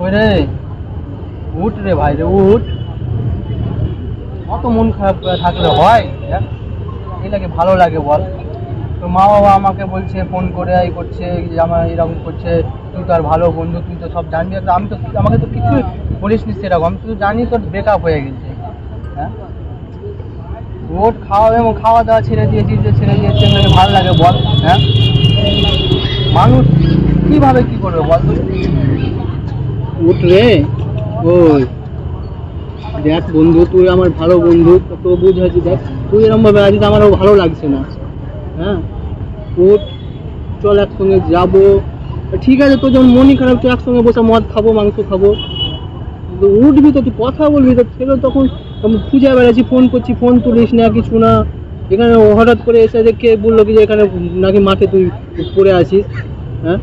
ওই রে উঠ রে ভাই রে উঠ, অত মন খারাপ করে থাকলে হয়? এটাকে ভালো লাগে বল? তো মা বাবা আমাকে বলছে ফোন করে এই করছে যে আমার এরকম করছে, তুই তো আর ভালো বন্ধু, তুই তো সব জানবি। আমি তো আমাকে তো কিছু বলিস নি সেরকম, তুই তো জানি তোর ব্রেকআপ হয়ে গেছে। হ্যাঁ ওট খাওয়া এবং খাওয়া দাওয়া ছেড়ে দিয়েছিস, যে ছেড়ে দিয়েছে এগুলোকে ভালো লাগে বল? হ্যাঁ মানুষ কিভাবে কি করবে বল তুই? উঠ রে ওই দেখ বন্ধু, তুই আমার ভালো বন্ধু, তো বুঝাচ্ছি। দেখ তুই এরকম ভাবে আছিস আমারও ভালো লাগছে না। হ্যাঁ উঠ, চল একসঙ্গে যাবো। ঠিক আছে তোর যখন মনই খারাপ, তুই একসঙ্গে বসে মদ খাবো, মাংস খাবো। উঠবি তো, তুই কথা বলবি তো। ছেলে তখন খুঁজে বেড়াচ্ছি, ফোন করছি, ফোন তুলিস না, কিছু না। এখানে হঠাৎ করে এসে দেখে বললো কি যে এখানে নাকি মাঠে তুই পড়ে আছিস। হ্যাঁ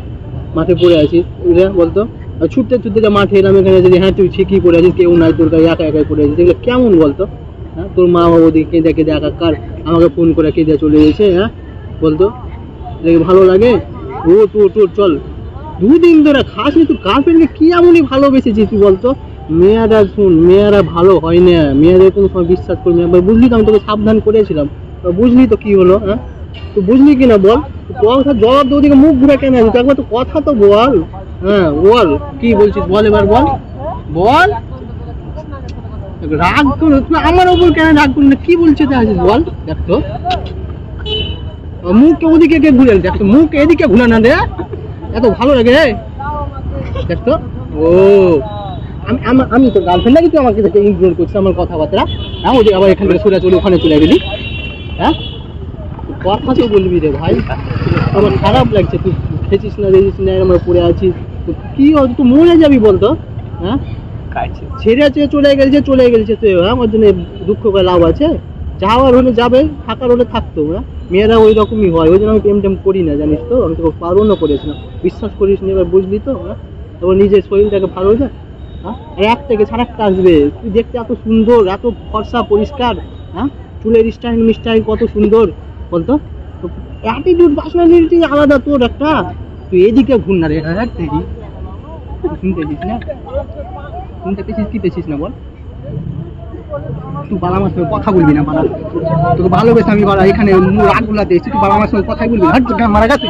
মাঠে পড়ে আছিস বলতো, ছুটতে ছুটতে যা মাঠে এলাম, এখানে যদি হ্যাঁ তুই ঠিকই পড়ে আছিস, কেউ নাই তোর কাছে, একা একাই পড়ে আছিস, এগুলো কেমন বলতো? হ্যাঁ তোর মা বাবা ওদিকে কেঁদে কেঁদে একাকার, আমাকে ফোন করে কেঁদে চলে গেছে। হ্যাঁ বলতো ভালো লাগে? ও তোর চল, দুদিন ধরে খাস নি তুই, গার্লফ্রেন্ডকে কি এমনই ভালোবেসেছিস তুই বলতো? মেয়েরা শুন, মেয়েরা ভালো হয় না, মেয়েদের কোনো সময় বিশ্বাস করবি না। বুঝলি তো আমি তোকে সাবধান করেছিলাম, বুঝলি তো কি হলো? হ্যাঁ তুই বুঝলি কিনা বল? কথা জবাব তো ওদিকে মুখ ঘুরে কেন আসবি? একবার তো কথা তো বল। হ্যাঁ বল কি বলছিস, বল এবার বল বল। রাগ করে তুই আমার ওপর কেন রাগ করলি না? কি বলছিস আসিস বল? দেখ তো মুখ ওদিকে কে ঘুরে, দেখ তো মুখ এদিকে ঘুরে না রে, এত ভালো লাগে। দেখ তো ও আমি তো গার্লফ্রেন্ড নাকি তুই আমাকে ইগনোর করছিস আমার কথাবার্তা? হ্যাঁ ওদিকে আবার এখান থেকে সোজা চলে ওখানে চলে গেলি। হ্যাঁ কথা তো বলবি রে ভাই, আমার খারাপ লাগছে। তুই খেয়েছিস না, দেখছিস না আমরা পড়ে আছিস, কি তুই মরে যাবি বলতো? হ্যাঁ ছেড়ে চলে গেছে তো, হ্যাঁ ওর জন্য দুঃখ করে লাভ আছে? যাওয়ার হলে যাবে, থাকার হলে থাকতো। হ্যাঁ মেয়েরা ওই রকমই হয়, ওই জন্য আমি প্রেম টেম করি না, জানিস তো। আমি তোকে বারণও করেছিলাম, বিশ্বাস করিস নি, এবার বুঝলি তো? হ্যাঁ তখন নিজের শরীরটাকে ভালো হয়ে যায়। হ্যাঁ এক থেকে ছাড়া একটা আসবে, তুই দেখতে এত সুন্দর, এত ফর্সা পরিষ্কার। হ্যাঁ চুলের স্টাইল মিস্টাইল কত সুন্দর বলতো, অ্যাটিটিউড পার্সোনালিটি আলাদা তোর একটা। তুই এদিকে ঘুর না রে, শুনতে পেয়েছিস না? কি পেয়েছিস না বল? তুই বাবা আমার সঙ্গে কথা বলবি না, বাবা তোকে ভালোবেসে আমি এখানে রাগ গুলাতে এসেছি, তুই বাবা আমার সঙ্গে কথাই বলবি না, মারা গেছে।